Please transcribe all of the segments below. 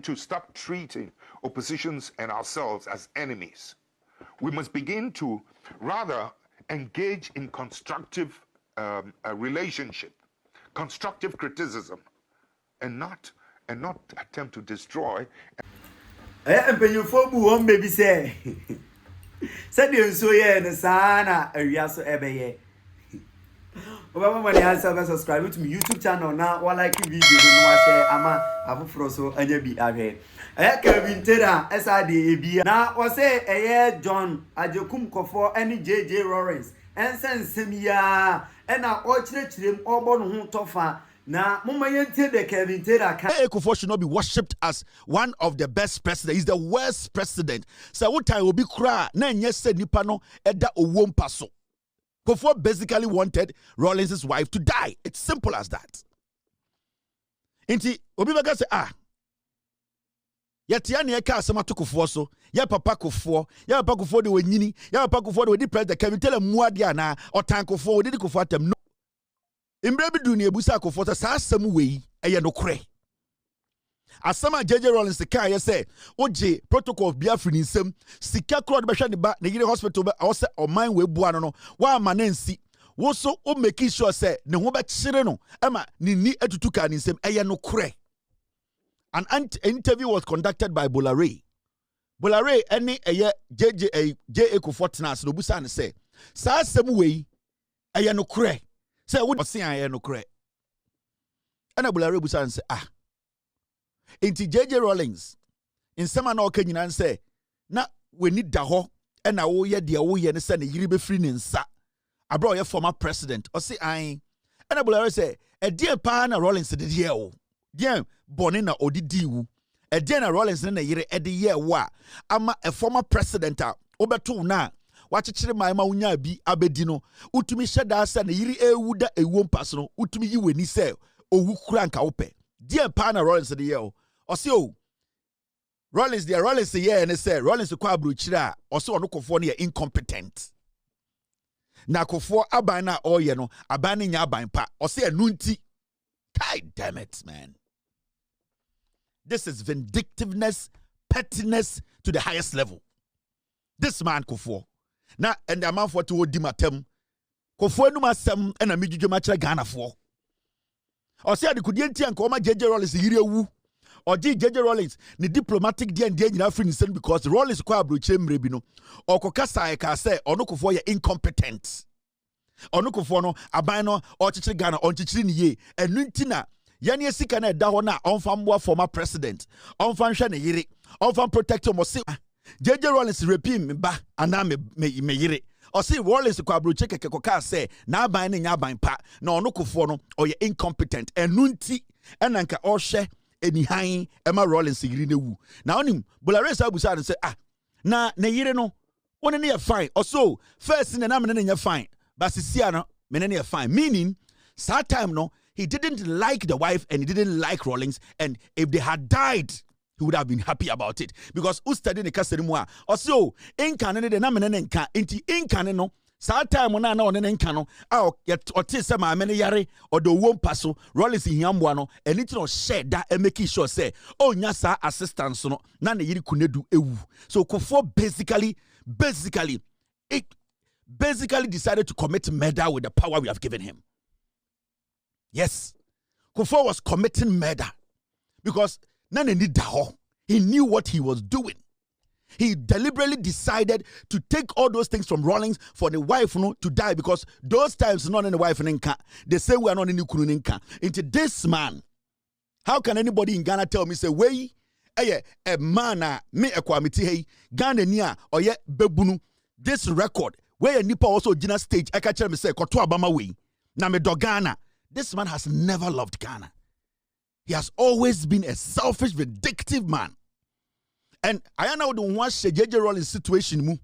To stop treating oppositions and ourselves as enemies. We must begin to rather engage in constructive relationship, constructive criticism, and not attempt to destroy. And when you form one baby say, said you so ye and sana a riaso ebeye. Obama when you subscribe to my YouTube channel now, or like video, no share ama afufroso anya bi ahwe. Kevin Tera SIDAB na o say John Ajekum Kofo any JJ Lawrence and sensem ya na o chirechirem obo no ho tofa na mumma yente de Kevin Tera Kofo should not be worshipped as one of the best presidents. He's the worst president. So what time will be cry na nye se nipa no eda owom paso. Kofo basically wanted Rawlings' wife to die. It's simple as that. Inti obi baga say Yatia ne ka asema to Kofo so ya papa Kofo de wanyini ya papa Kofo de wadi president Kevin tell muade ana otan Kofo wadi Kofo atem no imbre bi du ne ebusa Kofo sa asem wei eye no kre asema JJ Rawlings ka ye say oje protocol of Biafra ni nsem sika kro de behwe ne ba ne yire hospital be o say oman we bua no wa ma na nsi wo so o make sure say ne ho be kire no ema ni atutu ka ni nsem eye no kre. An interview was conducted by Bolare. Bolare any JJ Kofo tenas no busa ne say sa asem wei eye no kre say wo say eye no kre ana Bolare busa ne say Inti JJ Rawlings in some na oka nyina say na weni da ho e na wo ye de wo ye ne say ne yiri be free ne nsa abro ye former president o say an na Bolare say e die pa na Rawlings de ye wo die boni na odidi wu e die na Rawlings ne yiri e de ye wo ama a former president a obeto na wachechire ma unya bi abedi no utumi hyeda say ne yiri ewu da ewom pas no utumi yi weni say owu kura nka wo pe die pa na Rawlings de ye wo Osio Rawlings there Rawlings here and say Rawlings kwa abrochira oso ono Kofo ne incompetent na Kofo aban na oye no aban nya aban pa ose enu nti god damn it man, this is vindictiveness, pettiness to the highest level. This man Kofo na and the man for to odi matem Kofo enu masem na midwudwo ma kire Ghana fo ose ade kudie nti anka o ma JJ Rawlings yire wu or JJ Rawlings the diplomatic D and D in African because Rawlings kwa abroche mrebi no or kokasa e ka say ono Kofo ye incompetent ono Kofo no aban no o chichiri Ghana on chichiri ni ye enu ntina yani esika na da ho na onfa mboa former president onfa nhwe ne yire onfa protect mo say JJ Rawlings repeat me ba ana me yire o say Rawlings kwa abroche keke koka say na aban ne nya aban pa na ono Kofo no o ye incompetent enu nti enanka o hwe enihan Emma Rawlings yiri ne wu na onim Bolare sa busa say na ne yire no one ne fine also first na me ne fine but sisia no me ne fine meaning that time no he didn't like the wife and he didn't like Rawlings, and if they had died he would have been happy about it because who study ne kasere mu a also inka ne de na me ne nka enti inka ne no that time na one ne nka no a ote se ma me ne yare or the won paso Rawlings hiamboa no anything no share that and make sure say oh nya sa assistance no na ne yiri kunedu ewu. So Kofo basically decided to commit murder with the power we have given him. Yes, Kofo was committing murder because none need daho. He knew what he was doing. He deliberately decided to take all those things from Rawlings for the wife to die because those times not in the wife nka. They say we are not in the kunu nka. Into this man, how can anybody in Ghana tell me say wey a man me ekwamiti hey Ghana nia or ye bebunu this record where nipa also gina stage I catch me say koto abama wey na me do Ghana. This man has never loved Ghana. He has always been a selfish, vindictive man. And I know the watch JJ Rawlings situation mu.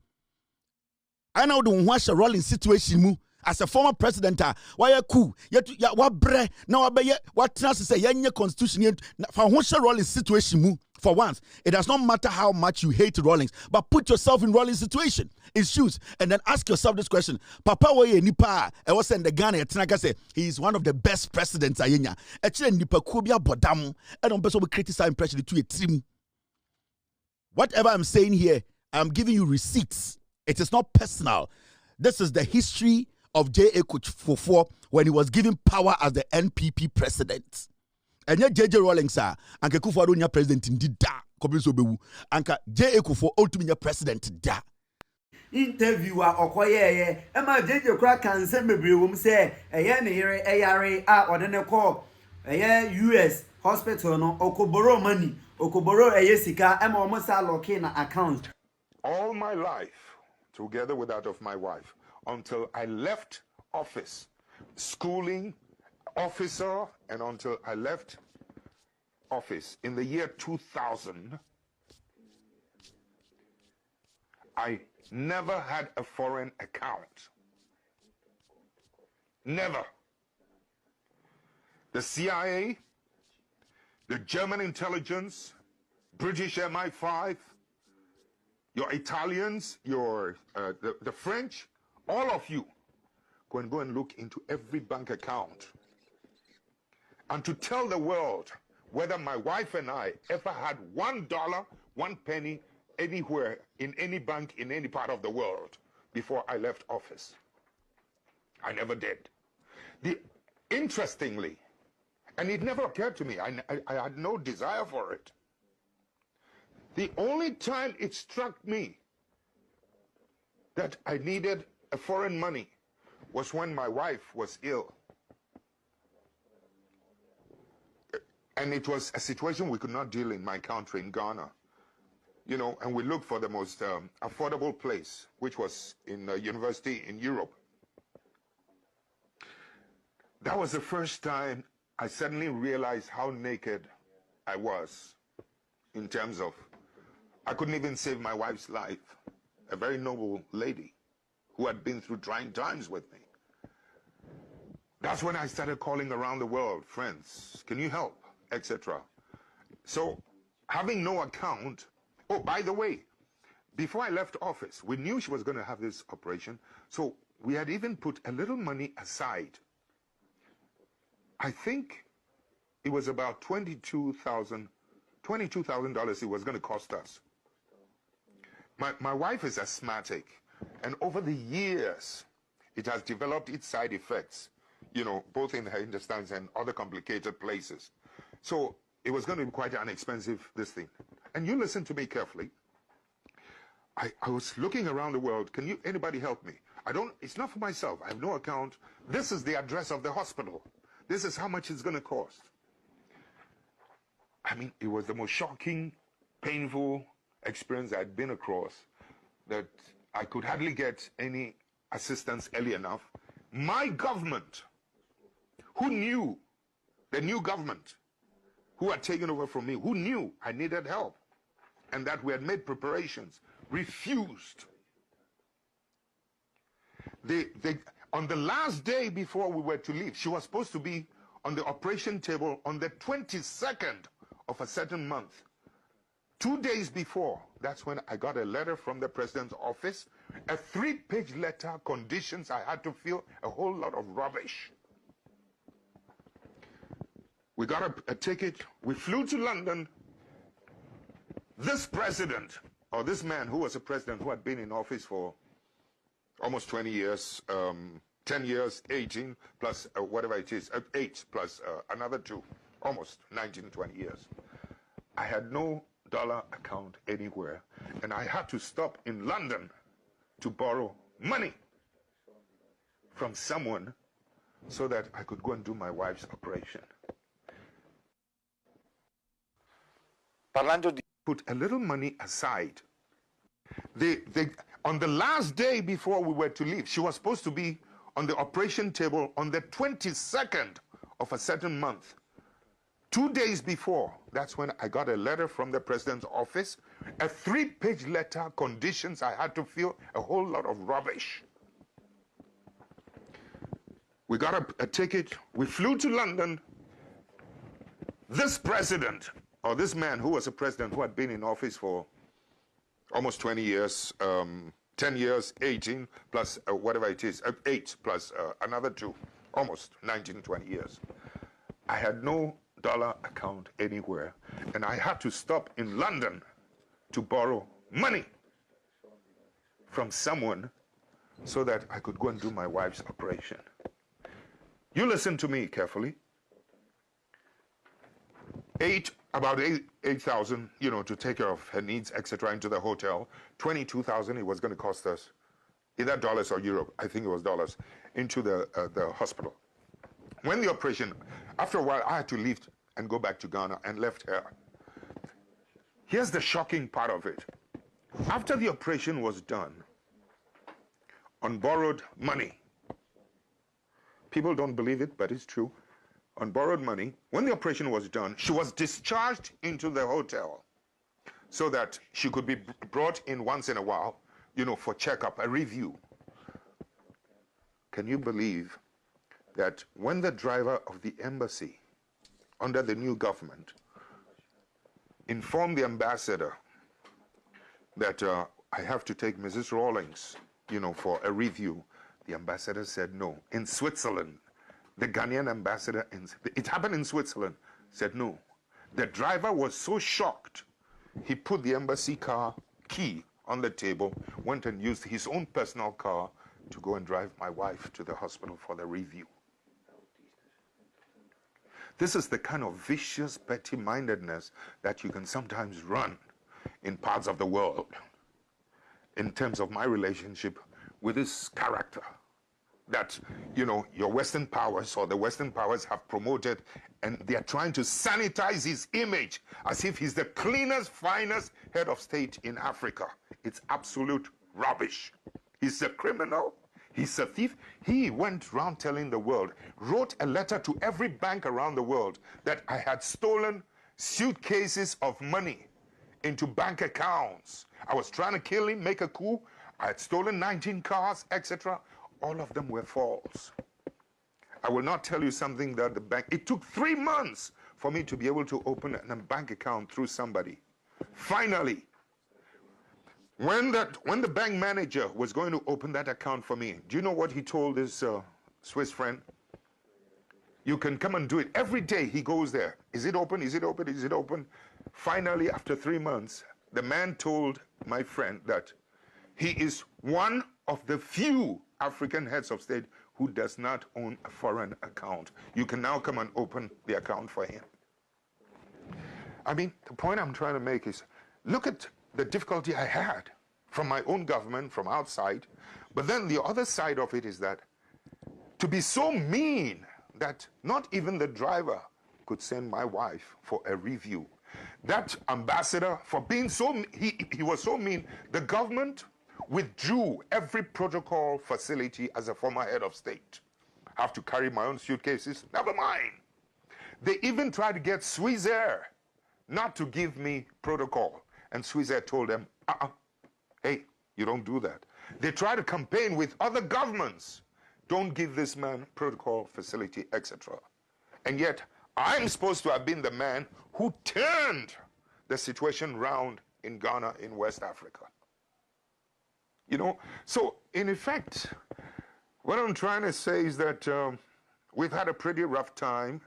I know the watch Rawlings situation mu. As a former president, why you cool? Ya what bre? Now I what trans say yenye constitution for watch Rawlings situation mu For once, it does not matter how much you hate Rawlings, but put yourself in Rawlings' situation, his shoes, and then ask yourself this question. Papa Woye Nipa, I was in the Ghana, say he is one of the best presidents. Actually, Nipa Kubia Bodam, I don't person will criticize impression to a team. Whatever I'm saying here, I'm giving you receipts. It is not personal. This is the history of J.A. Kufuor when he was given power as the NPP president. And yet J.J. Rawlings sir, anke Kufuor don't president in da kobiso bewu. Anka J.A. Kufuor ultimate president da. Interviewer okoye ema J.J. kura kan se mebre wom se eye ne yere eyare a ode ne call eye US hospital no okoboro money okoboro eye sika ema omo sa lock in account. All my life, together with that of my wife, until I left office, schooling, officer, and until I left office in the year 2000, I never had a foreign account. Never. The CIA, the German intelligence, British MI5, your Italians, the French, all of you go and look into every bank account. And to tell the world whether my wife and I ever had $1, 1 penny anywhere in any bank in any part of the world before I left office. I never did. Interestingly, and it never occurred to me, I had no desire for it. The only time it struck me that I needed a foreign money was when my wife was ill. And it was a situation we could not deal in my country, in Ghana. You know, and we looked for the most affordable place, which was in a university in Europe. That was the first time I suddenly realized how naked I was in terms of, I couldn't even save my wife's life, a very noble lady who had been through trying times with me. That's when I started calling around the world, friends, can you help, etc. So having no account, oh, by the way, before I left office, we knew she was going to have this operation, so we had even put a little money aside. I think it was about $22,000 it was going to cost us. My wife is asthmatic, and over the years, it has developed its side effects, you know, both in her intestines and other complicated places. So it was going to be quite an expensive, this thing. And you listen to me carefully. I was looking around the world. Anybody help me? It's not for myself. I have no account. This is the address of the hospital. This is how much it's going to cost. I mean, it was the most shocking, painful experience I'd been across, that I could hardly get any assistance early enough. My government, who knew, the new government, who had taken over from me, who knew I needed help and that we had made preparations, refused. On the last day before we were to leave, she was supposed to be on the operation table on the 22nd of a certain month. 2 days before, that's when I got a letter from the president's office, a 3-page letter, conditions I had to fill, a whole lot of rubbish. We got a ticket, we flew to London. This president, or this man who was a president who had been in office for almost 20 years, 10 years, 18, plus whatever it is, 8 plus another 2, almost 19, 20 years. I had no dollar account anywhere, and I had to stop in London to borrow money from someone so that I could go and do my wife's operation. Parlando di put a little money aside. On the last day before we were to leave, she was supposed to be on the operation table on the 22nd of a certain month. 2 days before, that's when I got a letter from the president's office, a 3-page letter, conditions I had to fill, a whole lot of rubbish. We got a ticket, we flew to London. This president, or this man who was a president who had been in office for almost 20 years, 10 years, 18 plus whatever it is, 8 plus another 2, almost 19, 20 years. I had no dollar account anywhere, and I had to stop in London to borrow money from someone so that I could go and do my wife's operation. You listen to me carefully. About 8,000, to take care of her needs, etc., into the hotel. 22,000 it was going to cost us, either dollars or euro. I think it was dollars, into the hospital. When the operation, after a while, I had to leave and go back to Ghana and left her. Here's the shocking part of it. After the operation was done, on borrowed money, people don't believe it, but it's true. On borrowed money, when the operation was done, she was discharged into the hotel so that she could be brought in once in a while, for checkup, a review. Can you believe that when the driver of the embassy under the new government informed the ambassador that I have to take Mrs. Rawlings, for a review, the ambassador said no. In Switzerland, the Ghanaian ambassador, it happened in Switzerland, said no. The driver was so shocked, he put the embassy car key on the table, went and used his own personal car to go and drive my wife to the hospital for the review. This is the kind of vicious petty-mindedness that you can sometimes run in parts of the world in terms of my relationship with this character that, your Western powers or the Western powers have promoted, and they are trying to sanitize his image as if he's the cleanest, finest head of state in Africa. It's absolute rubbish. He's a criminal. He's a thief. He went around telling the world, wrote a letter to every bank around the world that I had stolen suitcases of money into bank accounts. I was trying to kill him, make a coup. I had stolen 19 cars, etc. All of them were false. I will not tell you something that the bank, it took 3 months for me to be able to open a bank account through somebody. Finally, when the bank manager was going to open that account for me, do you know what he told his Swiss friend? You can come and do it. Every day he goes there. Is it open? Is it open? Is it open? Finally, after 3 months, the man told my friend that he is one of the few African heads of state who does not own a foreign account. You can now come and open the account for him. I mean, the point I'm trying to make is, look at the difficulty I had from my own government, from outside. But then the other side of it is that to be so mean that not even the driver could send my wife for a review. That ambassador, for being so, he was so mean, the government withdrew every protocol facility as a former head of state. I have to carry my own suitcases, never mind. They even tried to get Swissair not to give me protocol. And Swissair told them, hey, you don't do that. They tried to campaign with other governments. Don't give this man protocol facility, etc. And yet, I'm supposed to have been the man who turned the situation round in Ghana, in West Africa. So in effect, what I'm trying to say is that we've had a pretty rough time,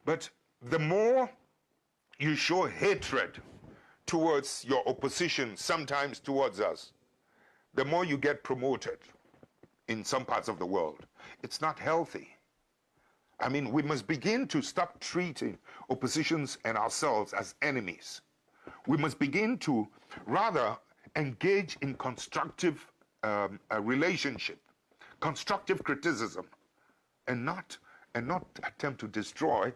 but the more you show hatred towards your opposition, sometimes towards us, the more you get promoted in some parts of the world. It's not healthy. I mean, we must begin to stop treating oppositions and ourselves as enemies. We must begin to rather engage in constructive relationship, constructive criticism, and not attempt to destroy